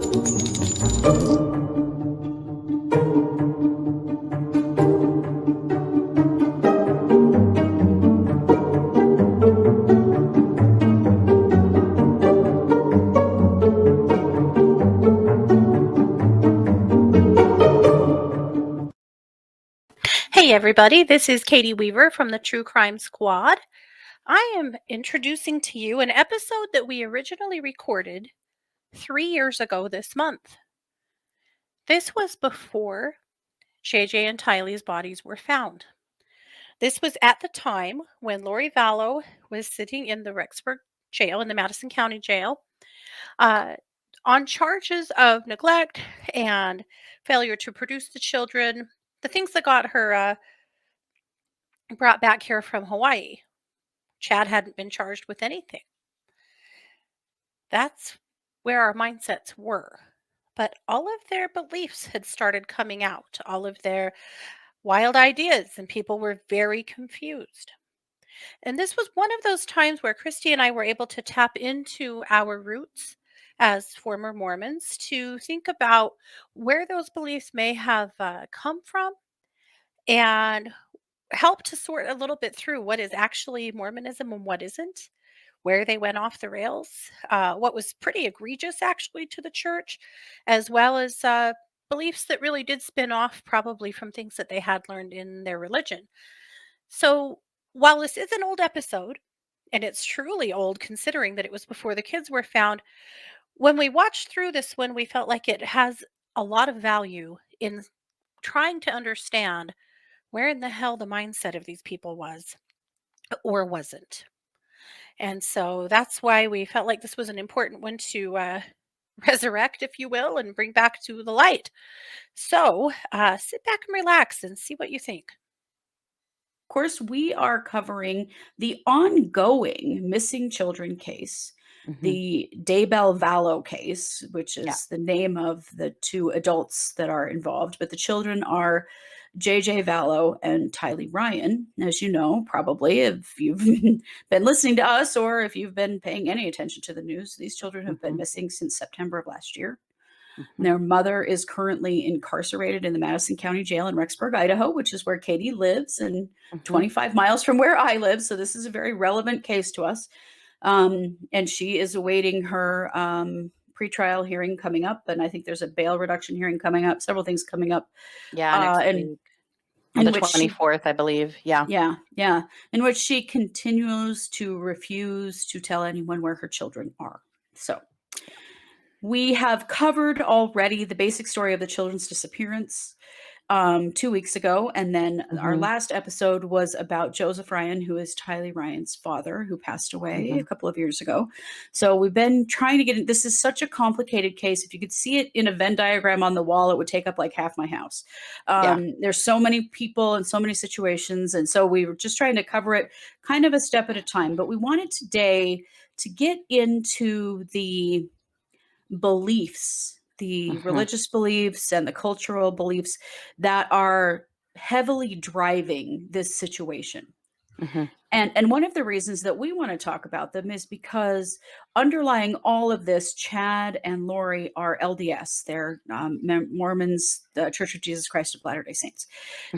Hey everybody, this is Katie Weaver from the True Crime Squad. I am introducing to you an episode that we originally recorded 3 years ago this month. This was before JJ and Tylee's bodies were found. This was at the time when Lori Vallow was sitting in the Rexburg jail, in the Madison County jail, uh, on charges of neglect and failure to produce the children, the things that got her brought back here from Hawaii. Chad hadn't been charged with anything. That's where our mindsets were. But all of their beliefs had started coming out, all of their wild ideas, and people were very confused. And this was one of those times where Kristi and I were able to tap into our roots as former Mormons to think about where those beliefs may have come from and help to sort a little bit through what is actually Mormonism and what isn't, where they went off the rails, what was pretty egregious actually to the church, as well as beliefs that really did spin off probably from things that they had learned in their religion. So while this is an old episode, and it's truly old considering that it was before the kids were found, when we watched through this one, we felt like it has a lot of value in trying to understand where in the hell the mindset of these people was or wasn't. And so that's why we felt like this was an important one to resurrect, if you will, and bring back to the light. So sit back and relax and see what you think. Of course, we are covering the ongoing missing children case, the Daybell Vallow case, which is the name of the two adults that are involved. But the children are JJ Vallow and Tylee Ryan. As you know, probably if you've been listening to us or if you've been paying any attention to the news, these children have been missing since September of last year. Their mother is currently incarcerated in the Madison County Jail in Rexburg, Idaho, which is where Katie lives and 25 miles from where I live. So this is a very relevant case to us. And she is awaiting her pretrial hearing coming up. And I think there's a bail reduction hearing coming up, several things coming up. Yeah, next week. On the 24th, I believe. Yeah. Yeah. In which she continues to refuse to tell anyone where her children are. So we have covered already the basic story of the children's disappearance 2 weeks ago. And then our last episode was about Joseph Ryan, who is Tylee Ryan's father, who passed away a couple of years ago. So we've been trying to get this is such a complicated case. If you could see it in a Venn diagram on the wall, it would take up like half my house. There's so many people and so many situations. And so we were just trying to cover it kind of a step at a time. But we wanted today to get into the beliefs, the religious beliefs and the cultural beliefs that are heavily driving this situation. And one of the reasons that we want to talk about them is because underlying all of this, Chad and Lori are LDS. They're Mormons, the Church of Jesus Christ of Latter-day Saints.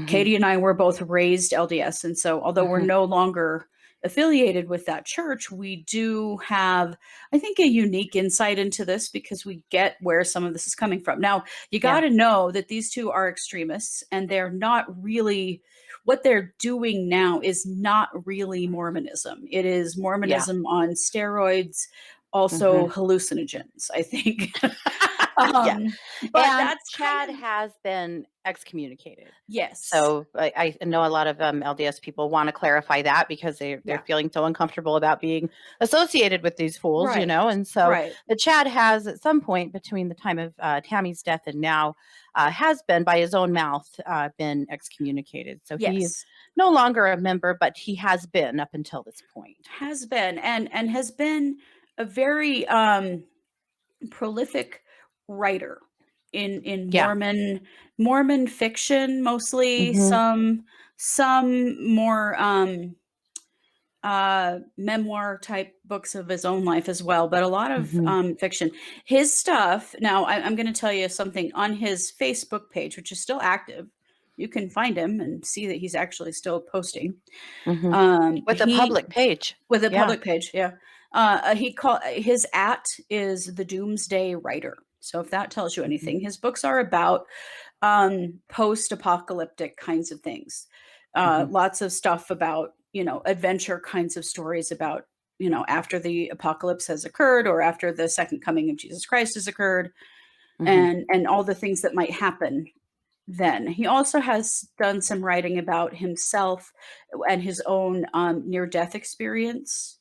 Katie and I were both raised LDS. And so although we're no longer affiliated with that church, we do have, I think, a unique insight into this because we get where some of this is coming from. Now, you got to know that these two are extremists and they're not really, what they're doing now is not really Mormonism. It is Mormonism on steroids, also hallucinogens, I think. But that's Chad has been excommunicated. Yes. So I know a lot of LDS people want to clarify that because they're feeling so uncomfortable about being associated with these fools, you know. And so the Chad has at some point between the time of Tammy's death and now has been by his own mouth been excommunicated. So he's no longer a member, but he has been up until this point. Has been and has been a very prolific writer in Mormon fiction, mostly some more memoir type books of his own life as well, but a lot of fiction. His stuff, now I'm going to tell you something on his Facebook page, which is still active. You can find him and see that he's actually still posting. With a public page. With a public page, yeah. His is the Doomsday Writer. So if that tells you anything, his books are about post-apocalyptic kinds of things. Lots of stuff about, adventure kinds of stories about, after the apocalypse has occurred or after the second coming of Jesus Christ has occurred, and all the things that might happen then. He also has done some writing about himself and his own near-death experience.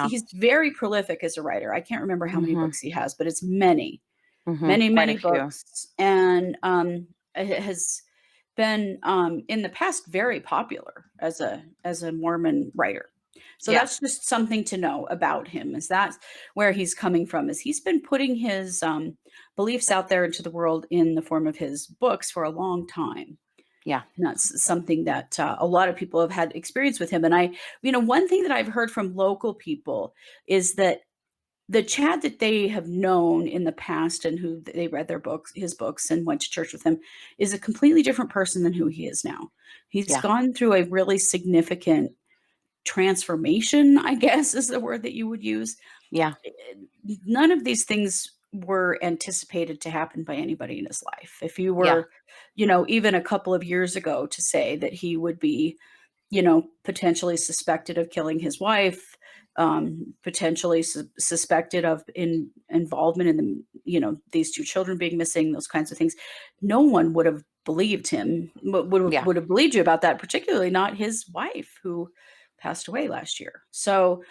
He's very prolific as a writer. I can't remember how many books he has, but it's many, many books. And it has been in the past very popular as a Mormon writer. So that's just something to know about him, is that's where he's coming from, is he's been putting his beliefs out there into the world in the form of his books for a long time. Yeah. And that's something that a lot of people have had experience with him. And one thing that I've heard from local people is that the Chad that they have known in the past and who they read his books and went to church with him, is a completely different person than who he is now. He's gone through a really significant transformation, I guess is the word that you would use. Yeah. None of these things were anticipated to happen by anybody in his life. If you were, even a couple of years ago to say that he would be, potentially suspected of killing his wife, potentially suspected of involvement in the, these two children being missing, those kinds of things, no one would have believed him, would have believed you about that, particularly not his wife, who passed away last year. So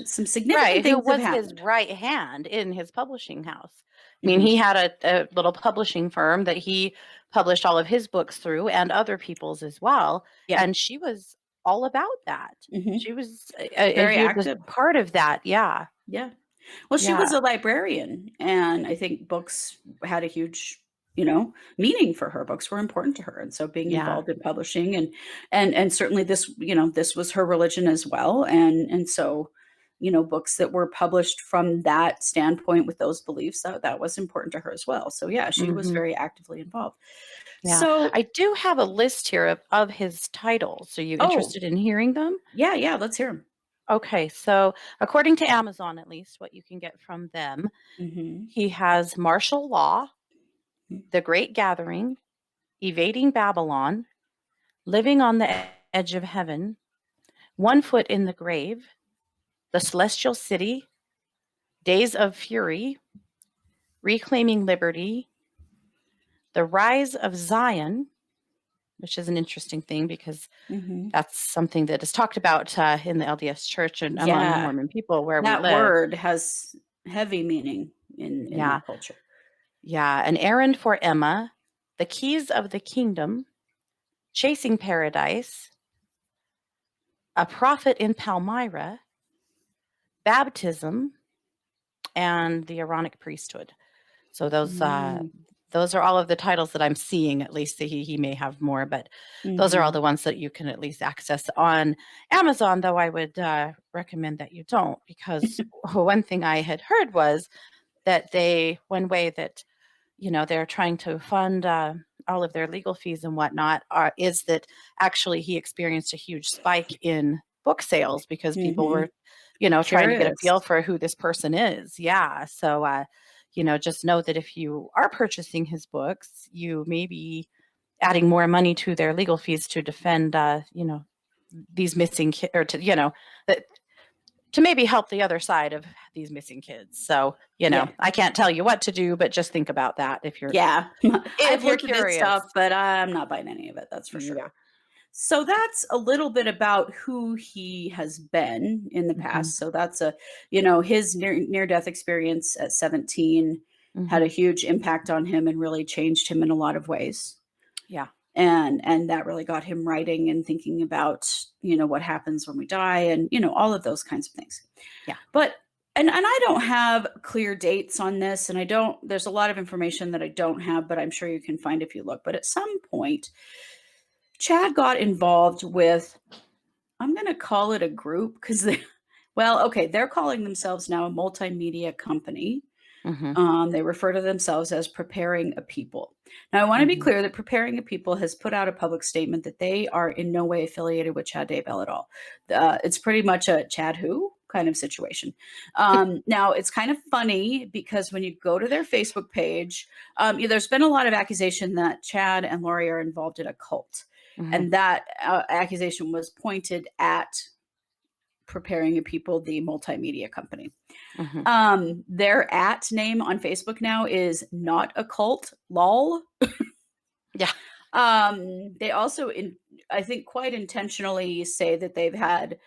some significant things who was have his happened. right hand in his publishing house. I mean, he had a little publishing firm that he published all of his books through, and other people's as well. Yeah. And she was all about that. She was very huge active part of that. Yeah. Yeah. Well, she was a librarian, and I think books had a huge, meaning for her. Books were important to her. And so being involved in publishing and certainly this, this was her religion as well. And so, books that were published from that standpoint with those beliefs, that was important to her as well. So yeah, she was very actively involved. Yeah. So I do have a list here of his titles. Are you interested in hearing them? Yeah, let's hear them. Okay, so according to Amazon, at least what you can get from them, he has Martial Law, The Great Gathering, Evading Babylon, Living on the Edge of Heaven, One Foot in the Grave, The Celestial City, Days of Fury, Reclaiming Liberty, The Rise of Zion, which is an interesting thing because that's something that is talked about in the LDS Church and among the Mormon people where we live. That word has heavy meaning in that culture. Yeah, An Errand for Emma, The Keys of the Kingdom, Chasing Paradise, A Prophet in Palmyra, Baptism, and The Aaronic Priesthood. So those are all of the titles that I'm seeing, at least. He may have more, but those are all the ones that you can at least access on Amazon, though I would recommend that you don't, because one thing I had heard was that one way that, they're trying to fund all of their legal fees and whatnot is that actually he experienced a huge spike in book sales because people were, trying to get a feel for who this person is. Yeah. So, just know that if you are purchasing his books, you may be adding more money to their legal fees to defend, these missing kids, or to maybe help the other side of these missing kids. So, I can't tell you what to do, but just think about that if you're I've looked at this stuff, but I'm not buying any of it. That's for sure. Yeah. So that's a little bit about who he has been in the past. So that's his near-death experience at 17 had a huge impact on him and really changed him in a lot of ways. Yeah. And that really got him writing and thinking about, what happens when we die and, all of those kinds of things. Yeah. But, and I don't have clear dates on this, and there's a lot of information that I don't have, but I'm sure you can find if you look. But at some point, Chad got involved with I'm going to call it a group because they're calling themselves now a multimedia company. They refer to themselves as Preparing a People. Now, I want to be clear that Preparing a People has put out a public statement that they are in no way affiliated with Chad Daybell at all. It's pretty much a Chad who kind of situation. Now, it's kind of funny because when you go to their Facebook page, there's been a lot of accusation that Chad and Lori are involved in a cult. And that accusation was pointed at Preparing a People, the multimedia company. Their @ name on Facebook now is Not a Cult, lol. Yeah. They also, I think, quite intentionally say that they've had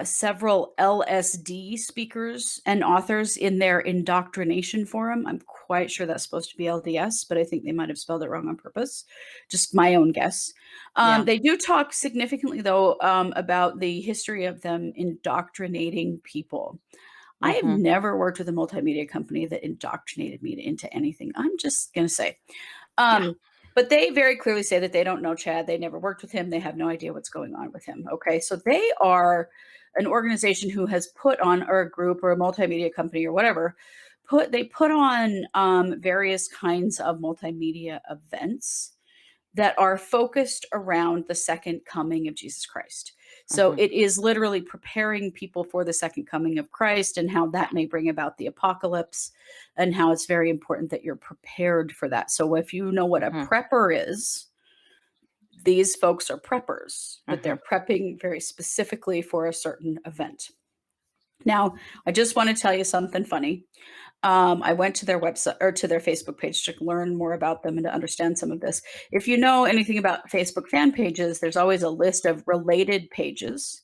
several LSD speakers and authors in their indoctrination forum. I'm quite sure that's supposed to be LDS, but I think they might have spelled it wrong on purpose. Just my own guess. They do talk significantly, though, about the history of them indoctrinating people. I have never worked with a multimedia company that indoctrinated me into anything. I'm just going to say. But they very clearly say that they don't know Chad. They never worked with him. They have no idea what's going on with him. Okay. So they are an organization who has put on, or a group or a multimedia company or whatever, they put on various kinds of multimedia events that are focused around the second coming of Jesus Christ. So it is literally preparing people for the second coming of Christ and how that may bring about the apocalypse and how it's very important that you're prepared for that. So if you know what a prepper is, these folks are preppers, but they're prepping very specifically for a certain event. Now, I just want to tell you something funny. I went to their website or to their Facebook page to learn more about them and to understand some of this. If you know anything about Facebook fan pages, there's always a list of related pages.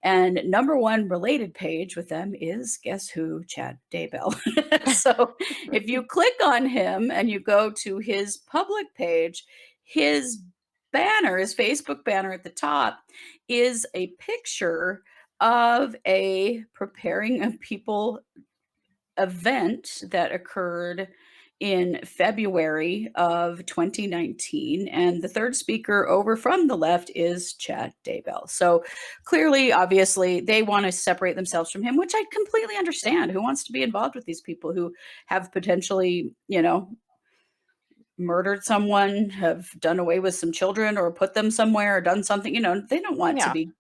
And number one related page with them is, guess who? Chad Daybell. So if you click on him and you go to his public page, his banner, his Facebook banner at the top is a picture of a Preparing a People event that occurred in February of 2019. And the third speaker over from the left is Chad Daybell. So clearly, obviously, they want to separate themselves from him, which I completely understand. Who wants to be involved with these people who have potentially, murdered someone, have done away with some children or put them somewhere or done something, they don't want to be,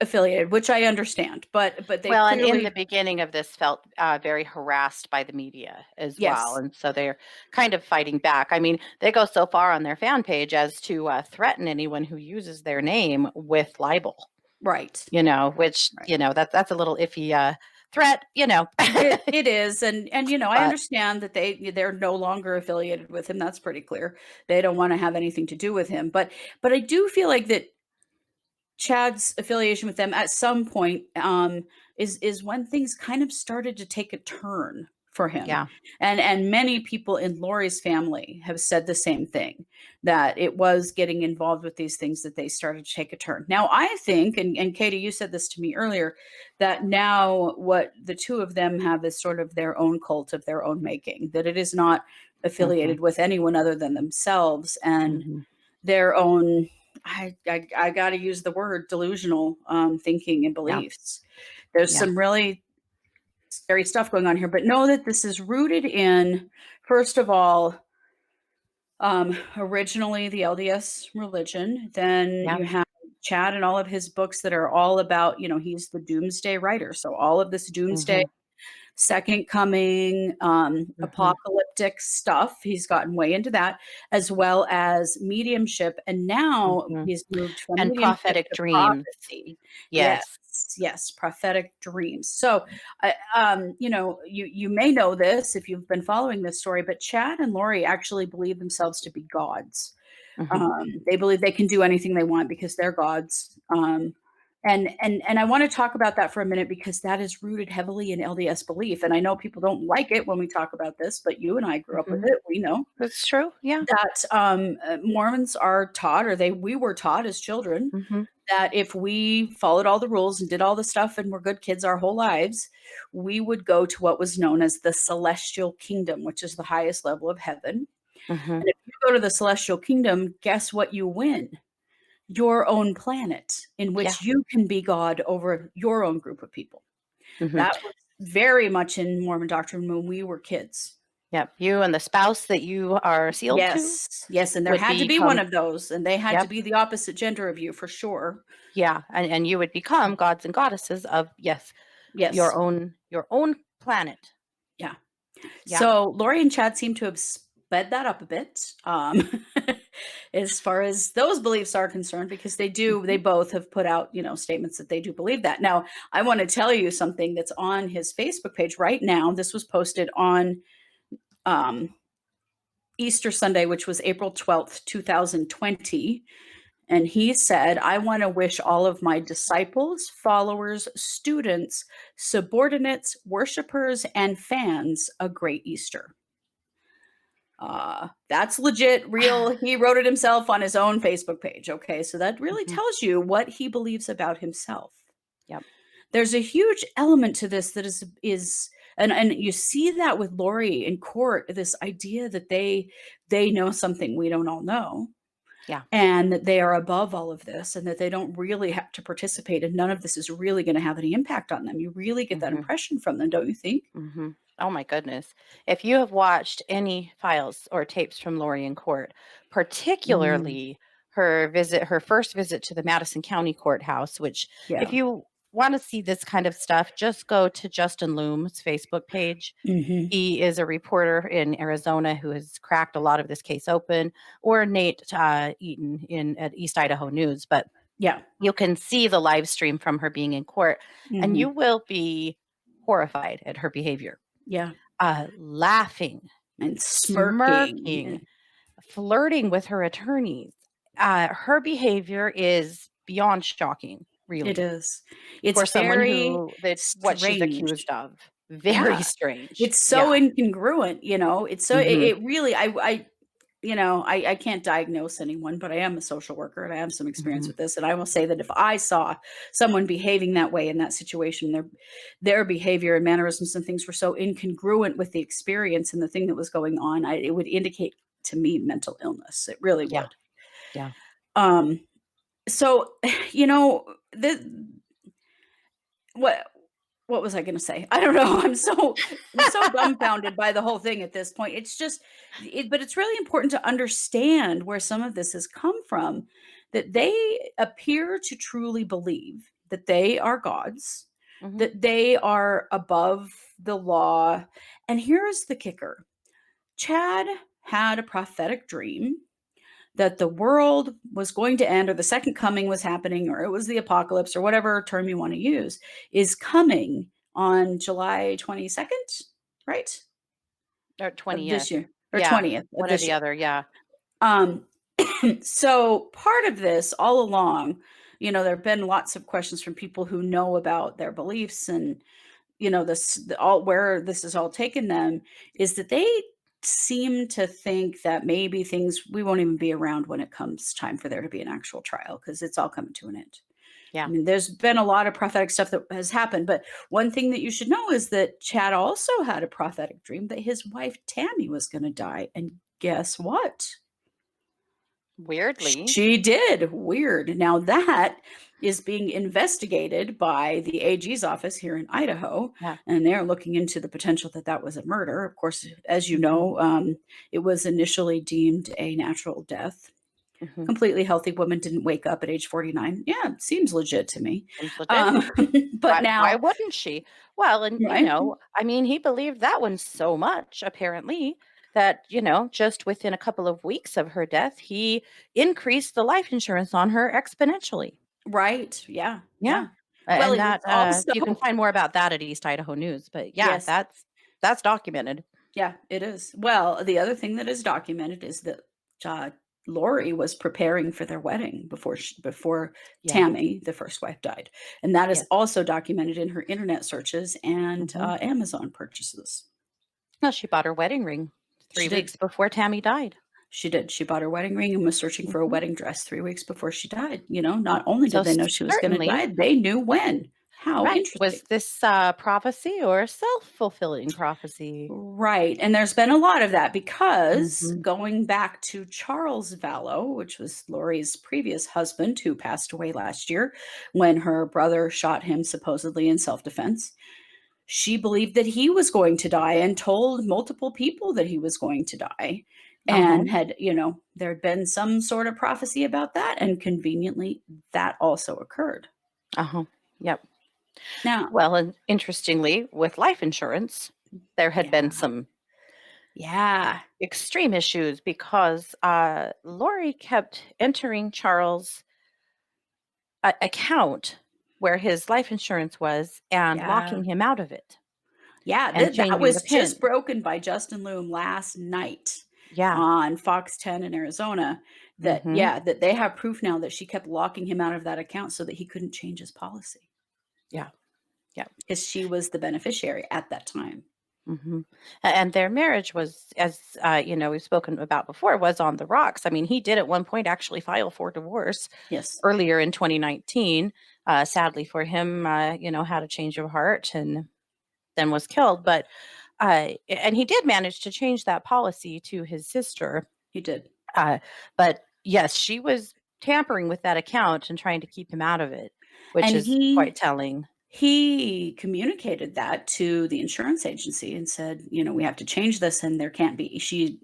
affiliated, which I understand, but they clearly, and in clearly the beginning of this felt very harassed by the media as well, and so they're kind of fighting back. I mean, they go so far on their fan page as to threaten anyone who uses their name with libel, right? Which that's a little iffy threat. It is, and I understand that they're no longer affiliated with him. That's pretty clear. They don't want to have anything to do with him, but I do feel like that Chad's affiliation with them at some point is when things kind of started to take a turn for him. Yeah. And many people in Lori's family have said the same thing, that it was getting involved with these things that they started to take a turn. Now, I think, and Katie, you said this to me earlier, that now what the two of them have is sort of their own cult of their own making, that it is not affiliated with anyone other than themselves and their own, I got to use the word delusional thinking and beliefs. There's some really scary stuff going on here, but know that this is rooted in, first of all, originally the LDS religion. Then you have Chad and all of his books that are all about, he's the doomsday writer. So all of this doomsday, second coming, apocalyptic stuff. He's gotten way into that, as well as mediumship. And now he's moved from and prophetic dreams. Prophecy. Yes, prophetic dreams. So, you may know this if you've been following this story, but Chad and Lori actually believe themselves to be gods. They believe they can do anything they want because they're gods. And I want to talk about that for a minute because that is rooted heavily in LDS belief. And I know people don't like it when we talk about this, but you and I grew up with it. We know that's true. Yeah, that Mormons are taught, or we were taught as children, that if we followed all the rules and did all the stuff and were good kids our whole lives, we would go to what was known as the celestial kingdom, which is the highest level of heaven. And if you go to the celestial kingdom, guess what you win? your own planet in Yeah. which you can be God over your own group of people. Mhm. That was very much in Mormon doctrine when we were kids. Yep. You and the spouse that you are sealed to Yes, and there would had to be one become of those, and they had to yep. be the opposite gender of you for sure. Yeah, and you would become gods and goddesses of yes, Yes. your own planet. Yeah. Yeah. So Lori and Chad seem to have sped that up a bit, as far as those beliefs are concerned, because they Mhm. both have put out, statements that they do believe that. Now, I want to tell you something that's on his Facebook page right now. This was posted on um, Easter Sunday, which was April 12th, 2020. And he said, I want to wish all of my disciples, followers, students, subordinates, worshipers, and fans a great Easter. That's legit, real. He wrote it himself on his own Facebook page. Okay. So that really Mhm. tells you what he believes about himself. Yep. There's a huge element to this that is and you see that with Lori in court, this idea that they know something we don't all know. Yeah. And that they are above all of this and that they don't really have to participate and none of this is really going to have any impact on them. You really get that Mhm. impression from them, don't you think? Mhm. Oh my goodness. If you have watched any files or tapes from Lori in court, Mm, particularly her first visit to the Madison County Courthouse, which if yeah. you want to see this kind of stuff, just go to Justin Loom's Facebook page. Hmm. He is a reporter in Arizona who has cracked a lot of this case open, or Nate Eaton at East Idaho News. But Yeah. you can see the live stream from her being in court, and you Hmm. will be horrified at her behavior. Yeah. Laughing, And smirking. smirking, flirting with her attorneys. Her behavior is beyond shocking, It really, is. It's for someone very who that what she's strange. accused of. Very Yeah. strange. It's so Yeah. incongruent, it's so Mhm. it really I can't diagnose anyone, but I am a social worker and I have some experience Mhm. with this. And I will say that if I saw someone behaving that way in that situation, their behavior and mannerisms and things were so incongruent with the experience and the thing that was going on, it would indicate to me mental illness. It really Yeah. would. Yeah. Um, so the what what was I going to say? I don't know. I'm so dumbfounded by the whole thing at this point. It's just but it's really important to understand where some of this has come from, that they appear to truly believe that they are gods, Mhm. that they are above the law. And here's the kicker. Chad had a prophetic dream that the world was going to end or the second coming was happening or it was the apocalypse or whatever term you want to use is coming on July 22nd, right? Or Of this 20th. year or Yeah. 20th of One or this the year. other. Yeah. Um so part of this all along, there've been lots of questions from people who know about their beliefs and all where this has all taken them is that they seem to think that maybe things we won't even be around when it comes time for there to be an actual trial because it's all coming to an end. I Yeah. mean, there's been a lot of prophetic stuff that has happened, but one thing that you should know is that Chad also had a prophetic dream that his wife Tammy was going to die, and guess what? Weirdly. She did. Weird. Now that is being investigated by the AG's office here in Idaho, Yeah. and they're looking into the potential that that was a murder. Of course, as you Mhm. know, it was initially deemed a natural death. Mhm. Completely healthy woman didn't wake up at age 49. Yeah, it seems legit to me. Seems legit. Um, but Why now, wouldn't she? Well, and, right? I mean, he believed that one so much, apparently, that, just within a couple of weeks of her death, he increased the life insurance on her exponentially. Right. Yeah. Yeah. Yeah. Well, And it was that, also, you can find more about that at East Idaho News. But yeah, yes. that's documented. Yeah, it is. Well, the other thing that is documented is that uh, Lori was preparing for their wedding before Yeah. Tammy, the first wife, died, and that is Yes. also documented in her internet searches and Hmm. Amazon purchases. Well, she bought her wedding ring She 3 did. weeks before Tammy died. She did. She bought her wedding ring and was searching for a Hmm. wedding dress 3 weeks before she died. Not only So did they know she was going to certainly, die, they knew when. How Right. interesting. Was this prophecy or a self-fulfilling prophecy? Right. And there's been a lot of that because Mhm. going back to Charles Vallow, which was Lori's previous husband who passed away last year when her brother shot him supposedly in self-defense, she believed that he was going to die and told multiple people that he was going to die. Uh-huh. And had, there had been some sort of prophecy about that. And conveniently, that also occurred. Uh-huh. Yep. Now, Well, and interestingly, with life insurance, there had been some extreme issues because Lori kept entering Charles' account where his life insurance was and locking him out of it and That changing the was PIN. just broken by Justin Loom last night Yeah. on Fox 10 in Arizona. That Mhm. that they have proof now that she kept locking him out of that account so that he couldn't change his policy. Yeah. Yeah. Because she was the beneficiary at that time. Mhm. And their marriage was, as we've spoken about before, was on the rocks. I mean, he did at one point actually file for divorce Yes. earlier in 2019. Sadly for him, had a change of heart and then was killed. But and he did manage to change that policy to his sister. He did. But yes, she was tampering with that account and trying to keep him out of it, which And is quite telling. he communicated that to the insurance agency and said, we have to change this, and there can't be, she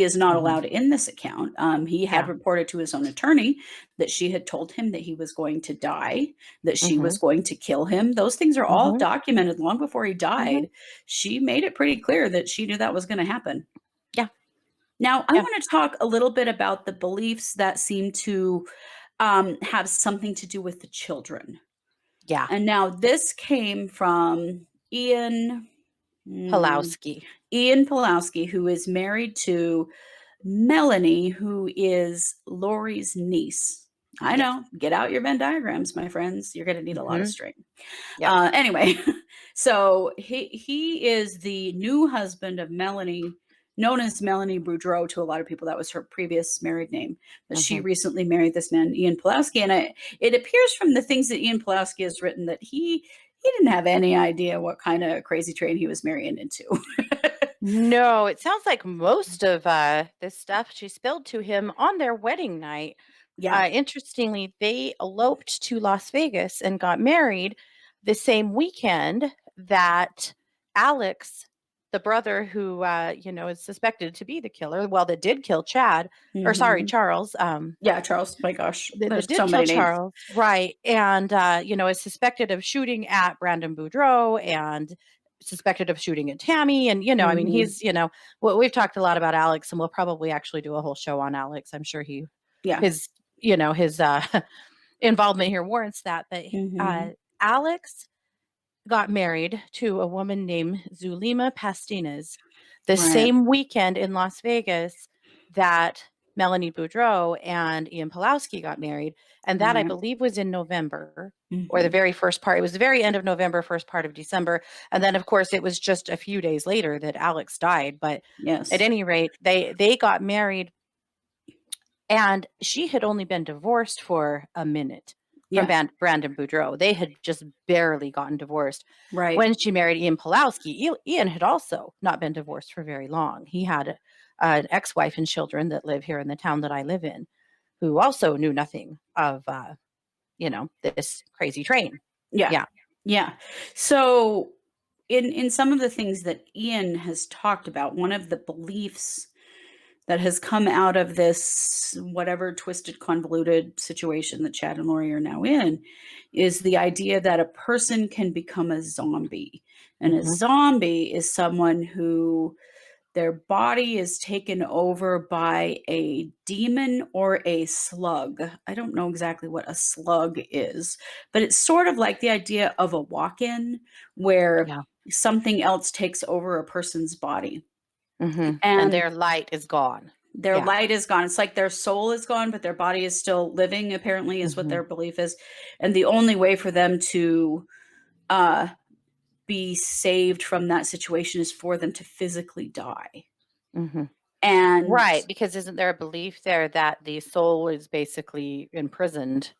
is not Mhm. allowed in this account. He had Yeah. reported to his own attorney that she had told him that he was going to die, that she was Mhm. going to kill him. Those things are all Mhm. documented long before he Mhm. died. She made it pretty clear that she knew that was going to happen. Yeah. Now, I Yeah. want to talk a little bit about the beliefs that seem to have something to do with the children. Yeah. And now this came from Ian Pulowski. Pulowski, who is married to Melanie, who is Lori's niece. I Yes. know. Get out your Venn diagrams, my friends. You're going to need a lot of Mhm. string. Yep. Anyway, so he is the new husband of Melanie, known as Melanie Boudreau to a lot of people. That was her previous married name. But she Mhm. recently married this man, Ian Pulowski. And it appears from the things that Ian Pulowski has written that he didn't have any idea what kind of crazy train he was marrying into. No, it sounds like most of this stuff she spilled to him on their wedding night. Yeah. Interestingly, they eloped to Las Vegas and got married the same weekend that Alex, the brother who is suspected to be the killer, well, that did kill Chad, or sorry, Mhm. Charles. Yeah, Charles. My gosh, That there's did so kill many names. Charles, right? And is suspected of shooting at Brandon Boudreau and suspected of shooting at Tammy. And I mean, Mhm. he's we've talked a lot about Alex, and we'll probably actually do a whole show on Alex. I'm sure Yeah. his involvement here warrants that. But Mhm. Alex got married to a woman named Zulima Pastines the Right. same weekend in Las Vegas that Melanie Boudreau and Ian Pulowski got married. And that, I Right. believe, was in November or the Mhm. very first part. It was the very end of November, first part of December. And then, of course, it was just a few days later that Alex died. But at Yes. any rate, they got married, and she had only been divorced for a minute from Yeah. Brandon Boudreau. They had just barely gotten divorced. Right. When she married Ian Pulowski, Ian had also not been divorced for very long. He had an ex-wife and children that live here in the town that I live in, who also knew nothing of, this crazy train. Yeah. Yeah. Yeah. So in some of the things that Ian has talked about, one of the beliefs that has come out of this whatever twisted, convoluted situation that Chad and Lori are now in is the idea that a person can become a zombie. And a Mm-hmm. zombie is someone who their body is taken over by a demon or a slug. I don't know exactly what a slug is, but it's sort of like the idea of a walk-in where Yeah. something else takes over a person's body. Mm-hmm. And And their light is gone. their Yeah. light is gone. It's like their soul is gone, but their body is still living, apparently, is what Mm-hmm. their belief is. And the only way for them to be saved from that situation is for them to physically die. Mm-hmm. And right, because isn't there a belief there that the soul is basically imprisoned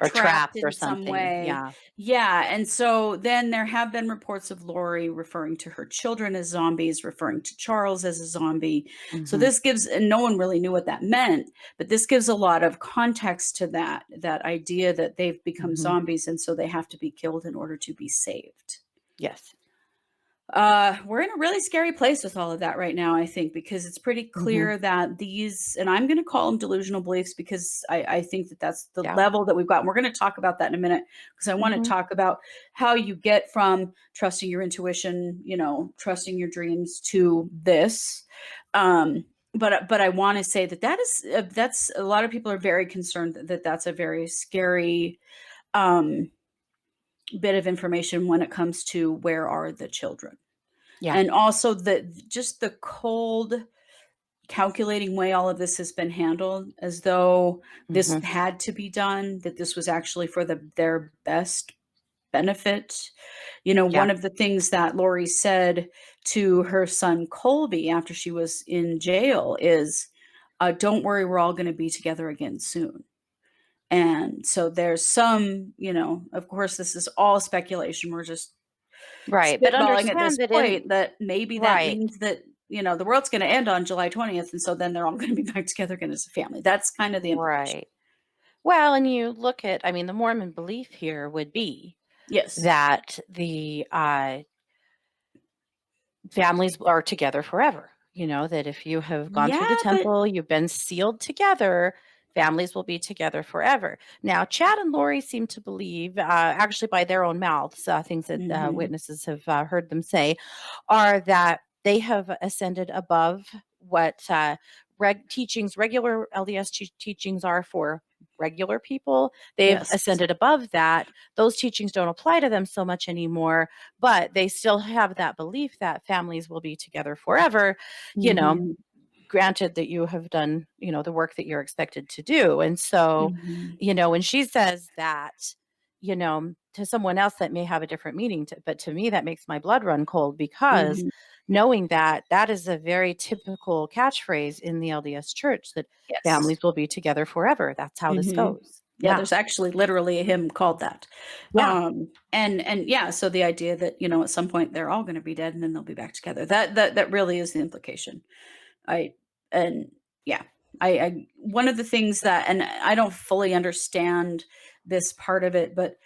or trapped trapped or in some something? way. Yeah. Yeah. And so then there have been reports of Lori referring to her children as zombies, referring to Charles as a zombie. So Mhm. this gives, and no one really knew what that meant, but this gives a lot of context to that idea that they've become Mhm. zombies and so they have to be killed in order to be saved. Yes. We're in a really scary place with all of that right now, I think, because it's pretty Mhm. clear that these, and I'm going to call them delusional beliefs because I think that that's the Yeah. level that we've got. And we're going to talk about that in a minute because I want to Mhm. talk about how you get from trusting your intuition, trusting your dreams to this. But I want to say that's a lot of people are very concerned that that's a very scary um, bit of information when it comes to where are the children. Yeah. And also just the cold calculating way all of this has been handled, as though this Mhm. had to be done, that this was actually for their best benefit. Yeah. One of the things that Lori said to her son Colby after she was in jail is, don't worry, we're all going to be together again soon. And so there's some, of course, this is all speculation. We're just Right, but spitballing at this understand that point that maybe that right. means that, the world's going to end on July 20th. And so then they're all going to be back together again as a family. That's kind of the implication. Right. Well, and you look at, I mean, the Mormon belief here would be Yes. that the families are together forever. That if you have gone through the Yeah, but temple, you've been sealed together, families will be together forever. Now, Chad and Lori seem to believe, actually by their own mouths, things that mhm, witnesses have heard them say, are that they have ascended above what regular LDS teachings are for regular people. They've yes. ascended above that. Those teachings don't apply to them so much anymore, but they still have that belief that families will be together forever, you know, Mhm, granted that you have done, the work that you're expected to do. And so, mhm, when she says that, to someone else that may have a different meaning, but to me, that makes my blood run cold because mhm. knowing that that is a very typical catchphrase in the LDS church that Yes. families will be together forever. That's how this Mhm. goes. Yeah, Yeah. there's actually literally a hymn called that. Yeah. And yeah, so the idea that, at some point they're all going to be dead and then they'll be back together. That really is the implication. I and yeah, I one of the things that, and I don't fully understand this part of it, but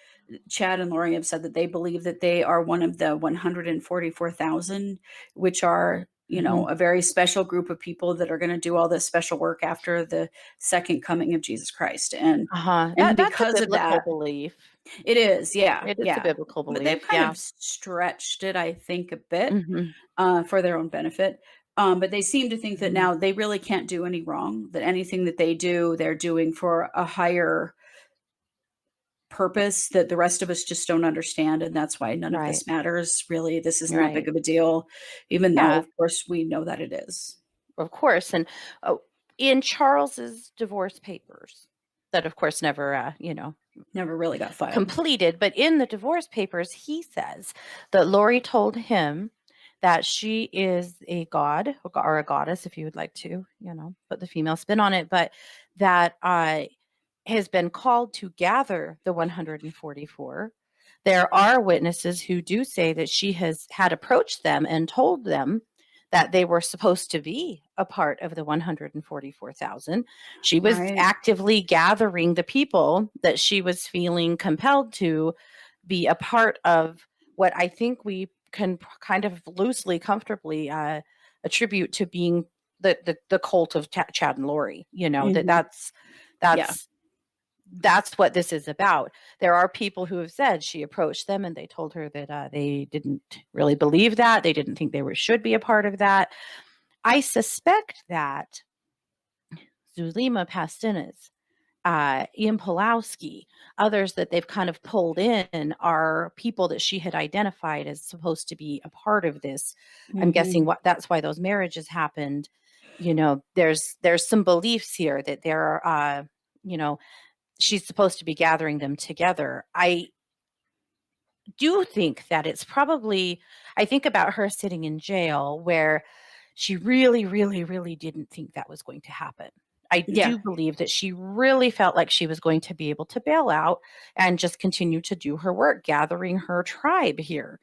Chad and Lori have said that they believe that they are one of the 144,000, which are, Mhm. a very special group of people that are going to do all this special work after the second coming of Jesus Christ. And Uh-huh. and That's a because of biblical that, belief. it is, yeah, It is a yeah. biblical But they've belief. kind Yeah. of stretched it, I think, a bit Mhm. for their own benefit. But they seem to think that Mhm. now they really can't do any wrong, that anything that they do, they're doing for a higher purpose that the rest of us just don't understand. And that's why none of Right. this matters. Really, this isn't that Right. big of a deal, even though, Yeah, of course, we know that it is. of course. And in Charles's divorce papers, that of course never, Never really got filed. completed, but in the divorce papers, he says that Lori told him that she is a god or a goddess, if you would like to, put the female spin on it, but that has been called to gather the 144. There are witnesses who do say that she had approached them and told them that they were supposed to be a part of the 144,000. She was Right. actively gathering the people that she was feeling compelled to be a part of what I think we can kind of loosely, comfortably attribute to being the cult of Chad and Lori. That Hmm. that's Yeah. that's that's what this is about. There are people who have said she approached them and they told her that they didn't really believe that. They didn't think should be a part of that. I suspect that Zulima Pastinas, Ian Pulowski, others that they've kind of pulled in are people that she had identified as supposed to be a part of this. I'm guessing Hmm. that's why those marriages happened. There's some beliefs here that there are, she's supposed to be gathering them together. I do think that it's probably, I think about her sitting in jail where she really, really, really didn't think that was going to happen. I do believe that she really felt like she was going to be able to bail out and just continue to do her work, gathering her tribe here.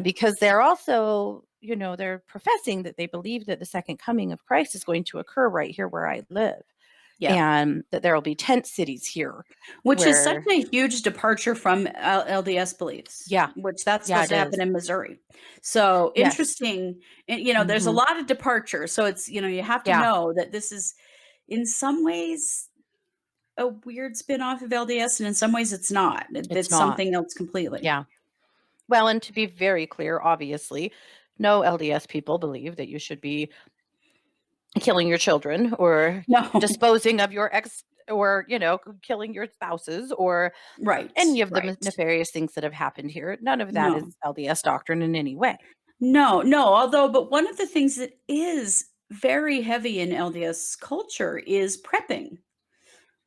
Because they're also, they're professing that they believe that the second coming of Christ is going to occur right here where I live. And that there will be tent cities here. Which is such a huge departure from LDS beliefs. Yeah. Which that's supposed to happen in Missouri. So interesting. And, there's a lot of departure. So it's, you have to know that this is in some ways a weird spin-off of LDS, and in some ways it's not. It's not. something else completely. Yeah. Well, and to be very clear, obviously, no LDS people believe that you should be killing your children or disposing of your ex or, killing your spouses or any of the nefarious things that have happened here. None of that is LDS doctrine in any way. No. But one of the things that is very heavy in LDS culture is prepping.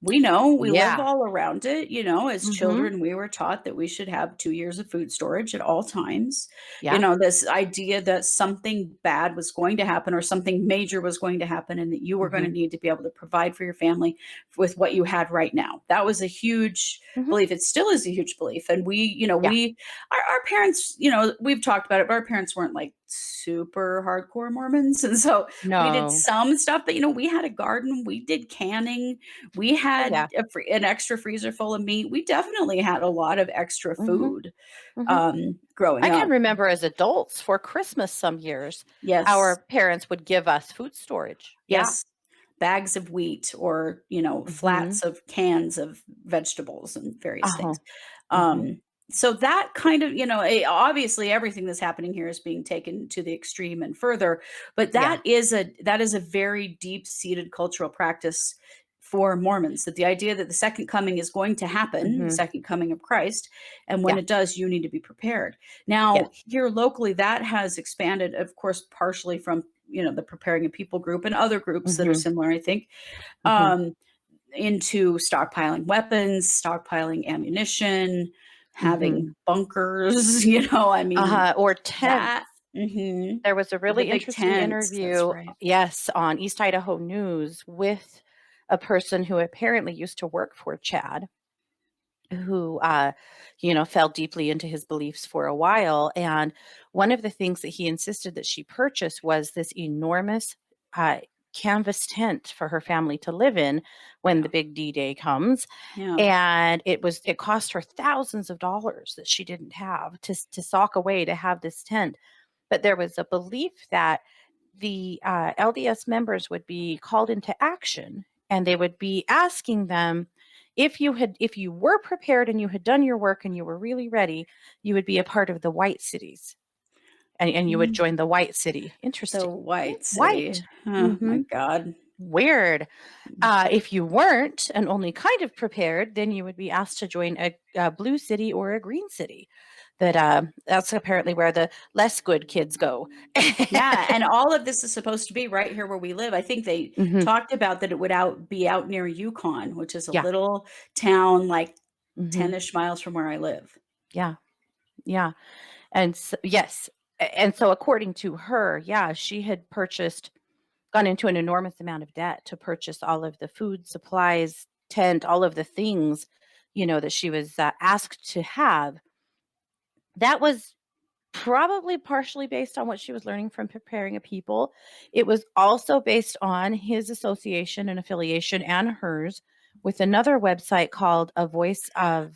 We know we live all around it. As children, we were taught that we should have 2 years of food storage at all times. This idea that something bad was going to happen or something major was going to happen and that you were going to need to be able to provide for your family with what you had right now. That was a huge belief. It still is a huge belief. And our parents, we've talked about it, but our parents weren't like super hardcore Mormons. And so we did some stuff, but we had a garden, we did canning, we had an extra freezer full of meat. We definitely had a lot of extra food growing up. I can remember as adults for Christmas some years, our parents would give us food storage. Yes. Bags of wheat or, flats of cans of vegetables and various things. So that kind of, obviously everything that's happening here is being taken to the extreme and further, but that is a very deep-seated cultural practice for Mormons, that the idea that the second coming is going to happen, the second coming of Christ, and when it does, you need to be prepared. Now, here locally, that has expanded, of course, partially from, the Preparing a People group and other groups that are similar, I think, into stockpiling weapons, stockpiling ammunition, having bunkers, or tents. There was a really interesting interview, on East Idaho News with a person who apparently used to work for Chad, who, fell deeply into his beliefs for a while. And one of the things that he insisted that she purchase was this enormous canvas tent for her family to live in when the big D-Day comes. And it cost her thousands of dollars that she didn't have to sock away to have this tent. But there was a belief that the LDS members would be called into action, and they would be asking them, if you were prepared and you had done your work and you were really ready, you would be a part of the white cities. And you would join the white city. Interesting. The white city. Oh my God. Weird. If you weren't and only kind of prepared, then you would be asked to join a blue city or a green city. That's apparently where the less good kids go. And all of this is supposed to be right here where we live. I think they talked about that it would be out near Yukon, which is a little town like 10-ish miles from where I live. Yeah. And so, and so according to her, she had gone into an enormous amount of debt to purchase all of the food, supplies, tent, all of the things, that she was asked to have. That was probably partially based on what she was learning from Preparing a People. It was also based on his association and affiliation and hers with another website called A Voice of...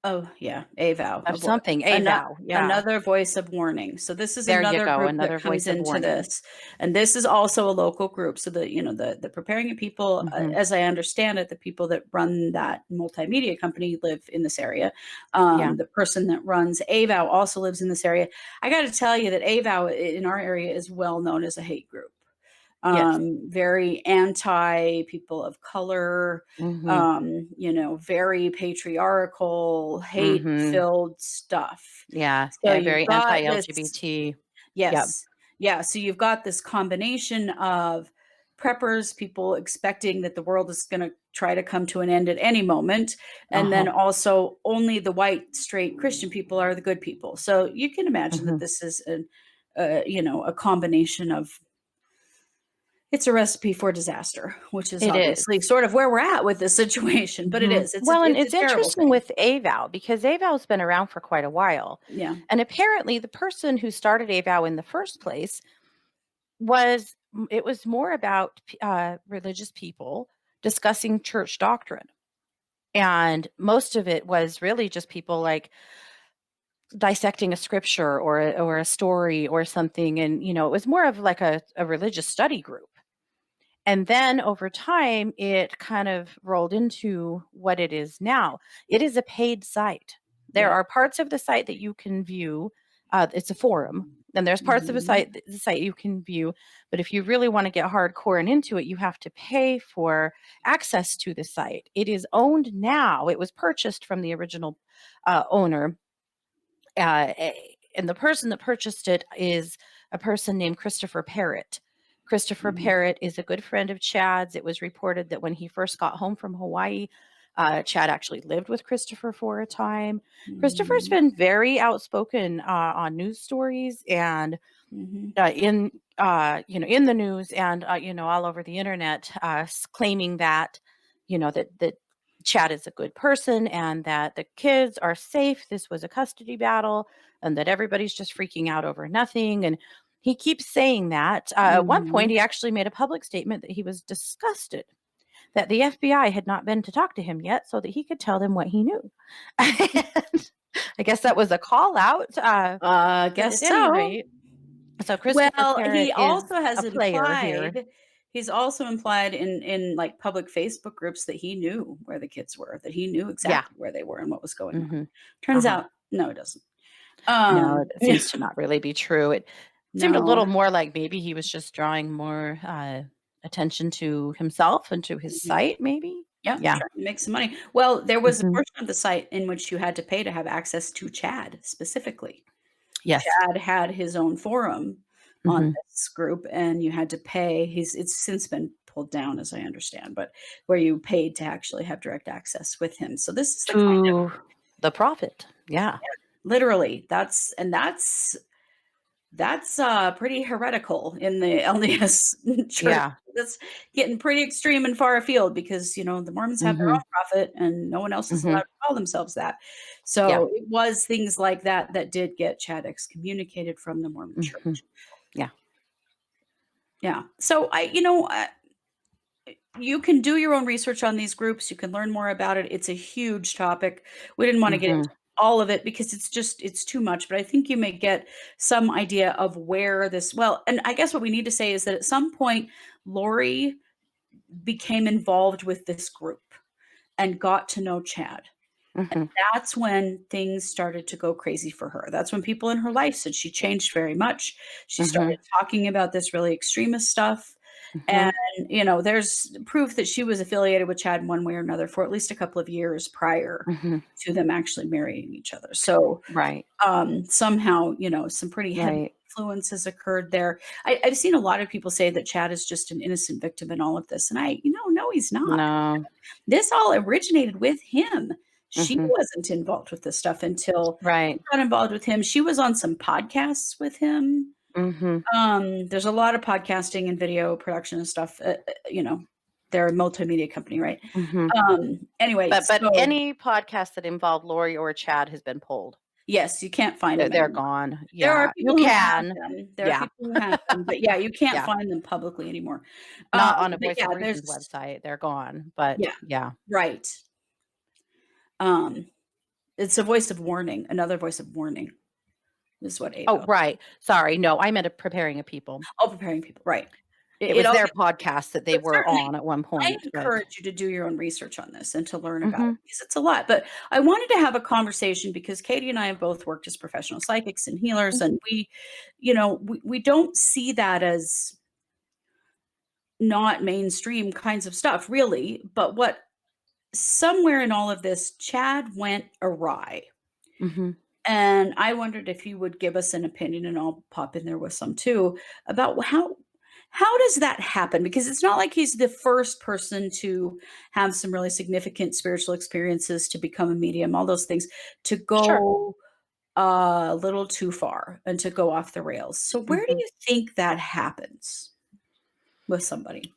Oh, yeah. AVOW. Of something. AVOW. Another voice of warning. So this is there another group another that comes voice of into warning. this. And this is also a local group. So the Preparing a People, as I understand it, the people that run that multimedia company live in this area. The person that runs AVOW also lives in this area. I got to tell you that AVOW in our area is well known as a hate group. Very anti people of color, very patriarchal, hate filled stuff. So very anti-LGBT. So you've got this combination of preppers, people expecting that the world is going to try to come to an end at any moment. And then also only the white, straight Christian people are the good people. So you can imagine that this is a combination of It's a recipe for disaster, which is It obviously is. sort of where we're at with this situation, but it is. Well, and It's it's a terrible interesting thing. with AVOW because AVOW's been around for quite a while. Yeah. And apparently the person who started AVOW in the first place it was more about religious people discussing church doctrine. And most of it was really just people like dissecting a scripture or a story or something. And, it was more of like a religious study group. And then over time, it kind of rolled into what it is now. It is a paid site. There are parts of the site that you can view. It's a forum. And there's parts of the site you can view. But if you really want to get hardcore and into it, you have to pay for access to the site. It is owned now. It was purchased from the original owner. And the person that purchased it is a person named Christopher Parrott. Christopher Parrott is a good friend of Chad's. It was reported that when he first got home from Hawaii, Chad actually lived with Christopher for a time. Christopher's been very outspoken on news stories and in the news and all over the internet, claiming that that Chad is a good person and that the kids are safe. This was a custody battle and that everybody's just freaking out over nothing. And he keeps saying that. At one point, he actually made a public statement that he was disgusted that the FBI had not been to talk to him yet so that he could tell them what he knew. I guess that was a call out. I guess so. Rate. So Christopher Parrott he also has a player here. He's also implied in like public Facebook groups that he knew where the kids were, that he knew exactly where they were and what was going on. Turns out, no, it doesn't. No, it seems to not really be true. It seemed a little more like maybe he was just drawing more attention to himself and to his site, maybe. Yeah, trying to make some money. Well, there was a portion of the site in which you had to pay to have access to Chad specifically. Yes. Chad had his own forum on this group, and you had to pay. It's since been pulled down, as I understand, but where you paid to actually have direct access with him. So this is the kind of the prophet. Yeah. Literally. That's pretty heretical in the LDS church. Yeah. That's getting pretty extreme and far afield because, the Mormons have their own prophet and no one else is allowed to call themselves that. So it was things like that did get Chad excommunicated from the Mormon church. Yeah. Yeah. So you can do your own research on these groups. You can learn more about it. It's a huge topic. We didn't want to get into all of it because it's too much, but I think you may get some idea of where this, and I guess what we need to say is that at some point, Lori became involved with this group and got to know Chad. And that's when things started to go crazy for her. That's when people in her life said she changed very much. She started talking about this really extremist stuff. And, there's proof that she was affiliated with Chad in one way or another for at least a couple of years prior to them actually marrying each other. So somehow, some pretty heavy influences occurred there. I've seen a lot of people say that Chad is just an innocent victim in all of this. And no, he's not. No. This all originated with him. She wasn't involved with this stuff until she got involved with him. She was on some podcasts with him. There's a lot of podcasting and video production and stuff. They're a multimedia company, right? Anyway, but any podcast that involved Lori or Chad has been pulled. Yes, you can't find them. They're gone. Yeah, there are people you who can. Have them. There are people who have them, but you can't find them publicly anymore. Not on a Voice of Reason's website. They're gone. But right. It's a voice of warning. Another voice of warning. Is what AVOW. Oh, right. Sorry. No, I meant preparing a people. Oh, preparing people. Right. It was their podcast that they were on at one point. I encourage you to do your own research on this and to learn about it because it's a lot. But I wanted to have a conversation because Katie and I have both worked as professional psychics and healers, and we don't see that as not mainstream kinds of stuff, really. But what somewhere in all of this, Chad went awry. And I wondered if you would give us an opinion, and I'll pop in there with some too, about how does that happen? Because it's not like he's the first person to have some really significant spiritual experiences, to become a medium, all those things, to go a little too far and to go off the rails. So where do you think that happens? with somebody.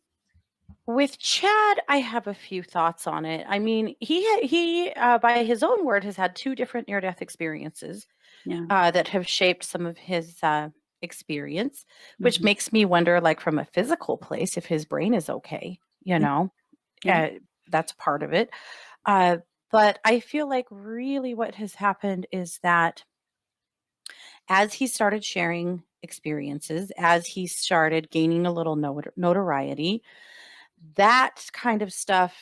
With Chad, I have a few thoughts on it. I mean, he by his own word, has had 2 different near-death experiences Yeah. that have shaped some of his experience, which Mhm. makes me wonder, like from a physical place, if his brain is okay. Yeah. That's part of it. Uh, but I feel like really what has happened is that as he started sharing experiences, as he started gaining a little notoriety, that kind of stuff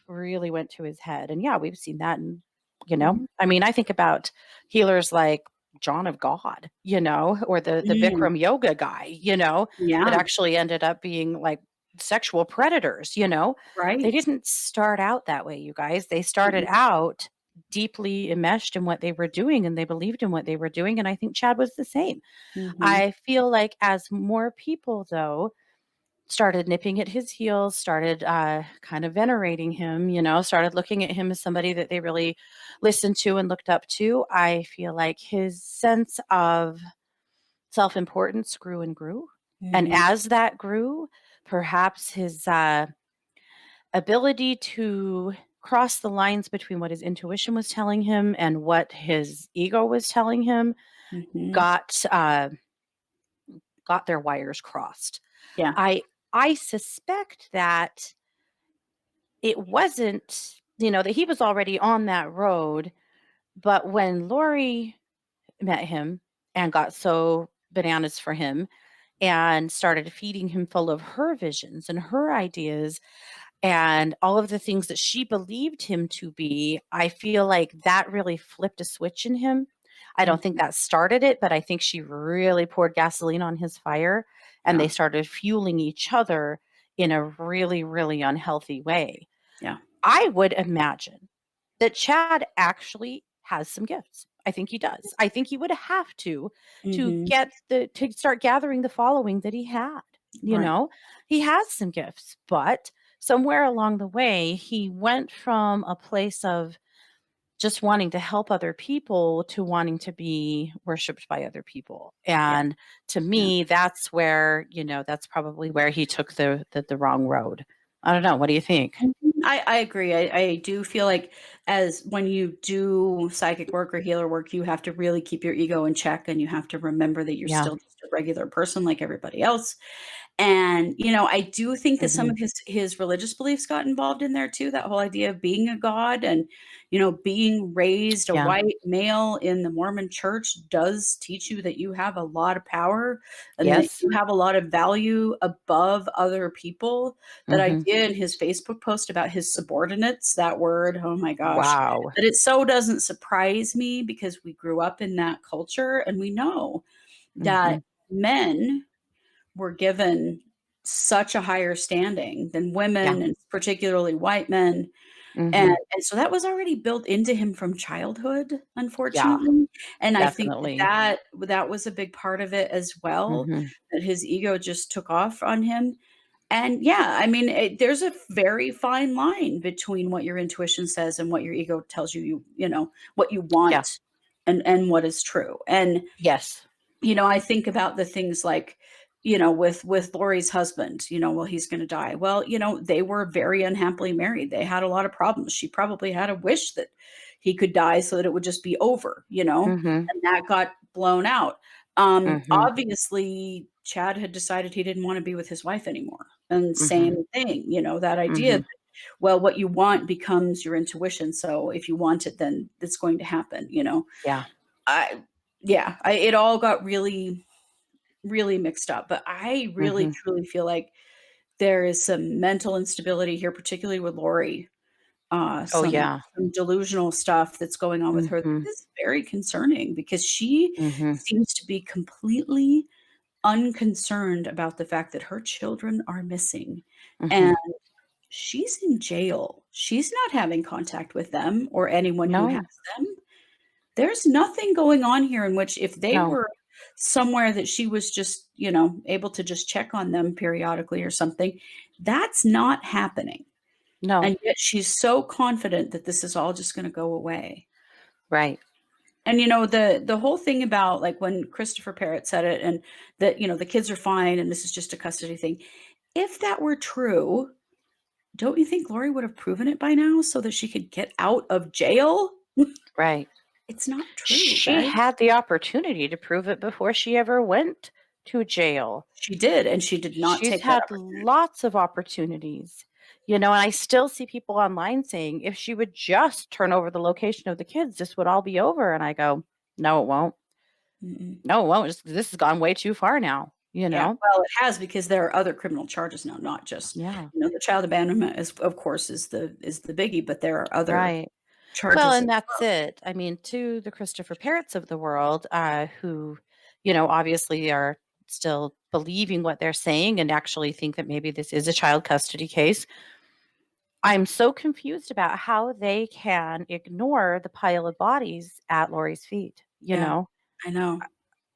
really went to his head. And yeah, we've seen that. And, Mhm. I mean, I think about healers like John of God, or the Mm. Bikram yoga guy, that Yeah. actually ended up being like sexual predators. They Right. didn't start out that way, you guys. They started Mhm. out deeply enmeshed in what they were doing and they believed in what they were doing. And I think Chad was the same. Mhm. I feel like as more people, though, started nipping at his heels, started kind of venerating him, started looking at him as somebody that they really listened to and looked up to. I feel like his sense of self importance grew and grew. And Mhm. as that grew, perhaps his ability to cross the lines between what his intuition was telling him and what his ego was telling him Mhm. got got their wires crossed. Yeah. I suspect that it wasn't, that he was already on that road, but when Lori met him and got so bananas for him and started feeding him full of her visions and her ideas and all of the things that she believed him to be, I feel like that really flipped a switch in him. I don't think Mhm. that started it, but I think she really poured gasoline on his fire and Yeah. they started fueling each other in a really, really unhealthy way. Yeah. I would imagine that Chad actually has some gifts. I think he does. I think he would have to Mhm. get to start gathering the following that he had. Right. He has some gifts, but somewhere along the way, he went from a place of just wanting to help other people to wanting to be worshiped by other people. Yeah. And to Yeah. me, that's where, that's probably where he took the wrong road. I don't know. What do you think? I agree. I do feel like as when you do psychic work or healer work, you have to really keep your ego in check and you have to remember that you're Yeah. still just a regular person like everybody else. And, I do think that some Mhm. of his religious beliefs got involved in there too, that whole idea of being a god and, being raised a Yeah. white male in the Mormon church does teach you that you have a lot of power and that Yes. you have a lot of value above other people. That Mhm. idea in his Facebook post about his subordinates, that word, oh my gosh, Wow. that it so doesn't surprise me because we grew up in that culture and we know that Mhm. men were given such a higher standing than Yeah. women and particularly white men. And Mhm. and so that was already built into him from childhood, Yeah, unfortunately. And I think definitely. that was a big part of it as well, Mhm. that his ego just took off on him. And yeah, I mean, there's a very fine line between what your intuition says and what your ego tells you, what you Yeah. want and what is true. And Yes. I think about the things like, with Lori's husband, well, he's going to die. Well, they were very unhappily married. They had a lot of problems. She probably had a wish that he could die so that it would just be over, Mhm. and that got blown out. Mhm. Obviously, Chad had decided he didn't want to be with his wife anymore. And Mhm. same thing, that idea Mhm. that, well, what you want becomes your intuition. So if you want it, then it's going to happen. Yeah. I yeah, it all got really, really mixed up, but I really Mhm. truly feel like there is some mental instability here, particularly with Lori. Oh, Some yeah. delusional stuff that's going on with her Mhm. that is very concerning because she Mhm. seems to be completely unconcerned about the fact that her children are missing, and Mhm. she's in jail. She's not having contact with them or anyone who has No. them. There's nothing going on here in which if they No. were somewhere that she was just, able to just check on them periodically or something, that's not happening. No. And yet she's so confident that this is all just gonna go away. Right. And, the whole thing about, like, when Christopher Parrott said it and that, the kids are fine and this is just a custody thing, if that were true, don't you think Lori would have proven it by now so that she could get out of jail? Right. It's not true, She right? had the opportunity to prove it before she ever went to jail. She did, and she did not She's take that had opportunity. lots of opportunities, and I still see people online saying, if she would just turn over the location of the kids, this would all be over. And I go, no, it won't. Mm-mm. No, it won't. This has gone way too far now, Yeah, well, it has, because there are other criminal charges now, not just, Yeah, the child abandonment is, of course, is the biggie, but there are other right. Well, charges and as that's well. it. I mean, to the Christopher Parrots of the world, who, obviously are still believing what they're saying and actually think that maybe this is a child custody case. I'm so confused about how they can ignore the pile of bodies at Lori's feet. Yeah, I know.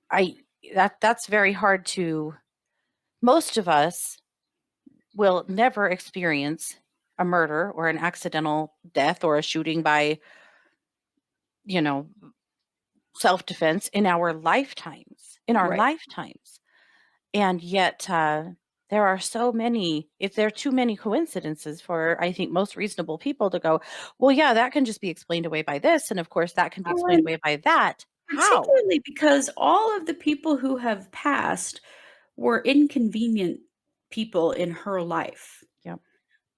I that's very hard to. Most of us will never experience a murder or an accidental death or a shooting by, you know, self-defense in our lifetimes. Right. And yet, there are so many, if there are too many coincidences for, I think, most reasonable people to go, well, yeah, that can just be explained away by this. And of course, that can be Well, explained and away by that. How? particularly because all of the people who have passed were inconvenient people in her life. Yep.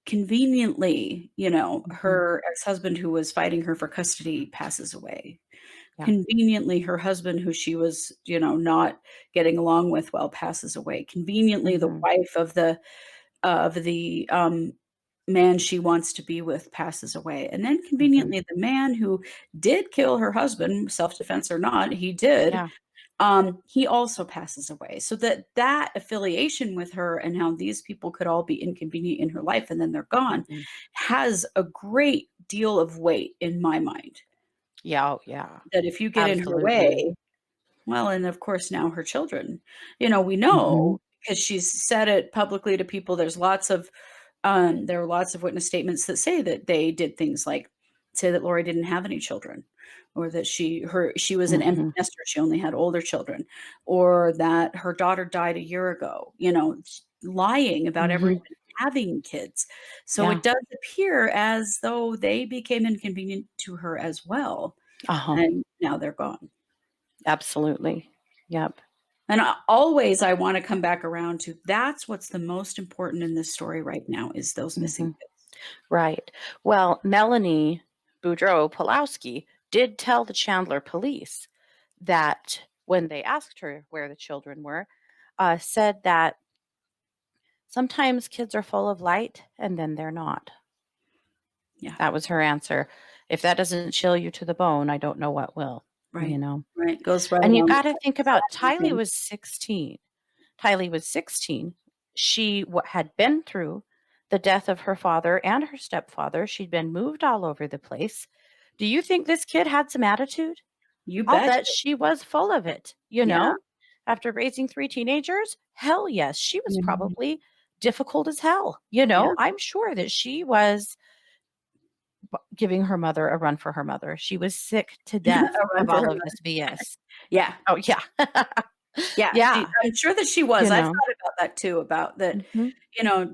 Conveniently, Mhm. her ex-husband who was fighting her for custody passes away. Yeah. Conveniently, her husband, who she was, not getting along with well, passes away. Conveniently, the Mhm. wife of the man she wants to be with passes away. And then Mhm. conveniently, the man who did kill her husband, self-defense or not, he did, Yeah. he also passes away. So that affiliation with her and how these people could all be inconvenient in her life and then they're gone Mhm. has a great deal of weight in my mind. Yeah. Oh, yeah. That if you get in her Absolutely. way, well, and of course now her children, we know Mhm. because she's said it publicly to people. There are lots of witness statements that say that they did things like say that Lori didn't have any children, or that she was an empty Mhm. nester, she only had older children, or that her daughter died a year ago, lying about ever Mhm. even having kids. So Yeah. it does appear as though they became inconvenient to her as well, Uh-huh. and now they're gone. Absolutely. Yep. And I wanna come back around to that's what's the most important in this story right now is those missing Mhm. kids. Right. Well, Melanie Boudreau Pulowski did tell the Chandler police that when they asked her where the children were, said that sometimes kids are full of light and then they're not. Yeah, That was her answer. If that doesn't chill you to the bone, I don't know what will, you right, know. right, goes right And you along with got to what think you about said, Tylee was 16. Tylee was 16. She had been through the death of her father and her stepfather. She'd been moved all over the place. Do you think this kid had some attitude? You I'll betcha. bet she was full of it, you Yeah, know? After raising 3 teenagers? Hell yes, she was mhm, probably difficult as hell, yeah, I'm sure that she was giving her mother a run for her mother. She was sick to death a run of for her all of money. this BS. Yeah, Oh, yeah. yeah, Yeah, I'm sure that she was. you I've know? thought about that too, about that, Mhm.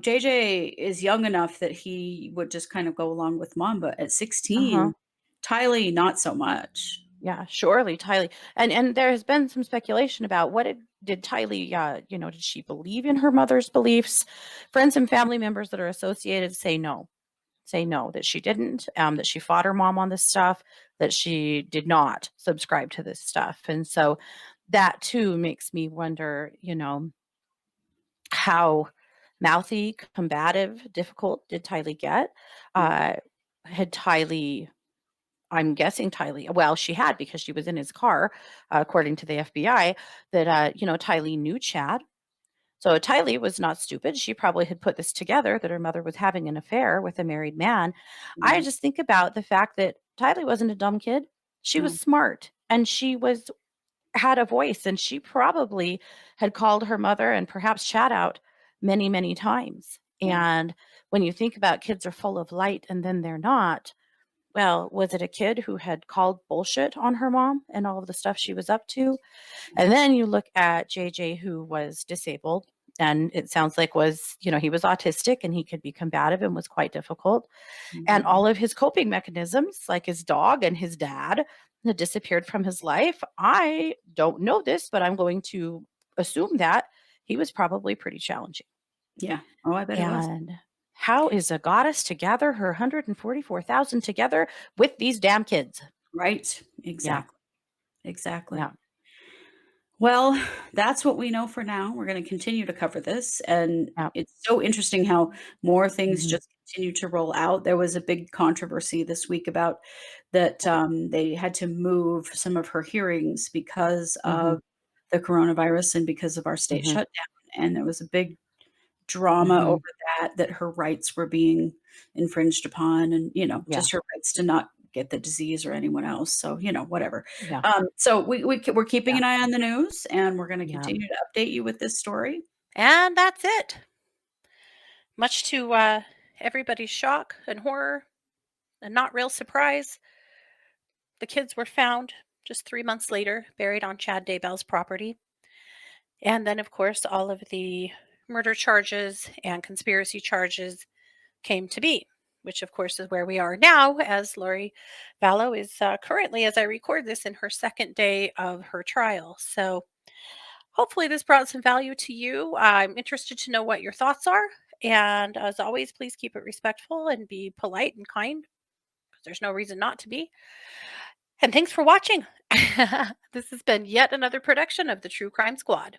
JJ is young enough that he would just kind of go along with mom, but at Uh-huh. 16, Tylee, not so much. Yeah, surely Tylee. And there has been some speculation about what did Tylee, did she believe in her mother's beliefs? Friends and family members that are associated say no, that she didn't, that she fought her mom on this stuff, that she did not subscribe to this stuff. And so that too makes me wonder, how mouthy, combative, difficult did Tylee get? Yeah, Uh, had Tylee I'm guessing Tylee well, she had because she was in his car, according to the FBI, that, Tylee knew Chad. So Tylee was not stupid. She probably had put this together that her mother was having an affair with a married man. I right, just think about the fact that Tylee wasn't a dumb kid. She was no, smart and she had a voice and she probably had called her mother and perhaps Chad out many, many times. yeah. And when you think about kids are full of light and then they're not, well, was it a kid who had called bullshit on her mom and all of the stuff she was up to? And then you look at JJ, who was disabled and it sounds like was, he was autistic and he could be combative and was quite difficult. And all of his coping mechanisms, like his dog and his dad, had disappeared from his life. I don't know this, but I'm going to assume that he was probably pretty challenging. Yeah. Oh, I bet it was. And how is a goddess to gather her 144,000 together with these damn kids? Right. Exactly. Yeah. Exactly. Yeah. Well, that's what we know for now. We're going to continue to cover this. And it's so interesting how more things just continue to roll out. There was a big controversy this week about that they had to move some of her hearings because of the coronavirus and because of our state shutdown. And there was a big drama over that her rights were being infringed upon, and just her rights to not get the disease or anyone else. So whatever. So we're keeping an eye on the news, and we're going to continue to update you with this story. And that's it. Much to everybody's shock and horror and not real surprise, the kids were found just 3 months later, buried on Chad Daybell's property. And then, of course, all of the murder charges and conspiracy charges came to be, which, of course, is where we are now, as Lori Vallow is currently, as I record this, in her second day of her trial. So hopefully this brought some value to you. I'm interested to know what your thoughts are. And as always, please keep it respectful and be polite and kind, because there's no reason not to be. And thanks for watching. This has been yet another production of the True Crime Squad.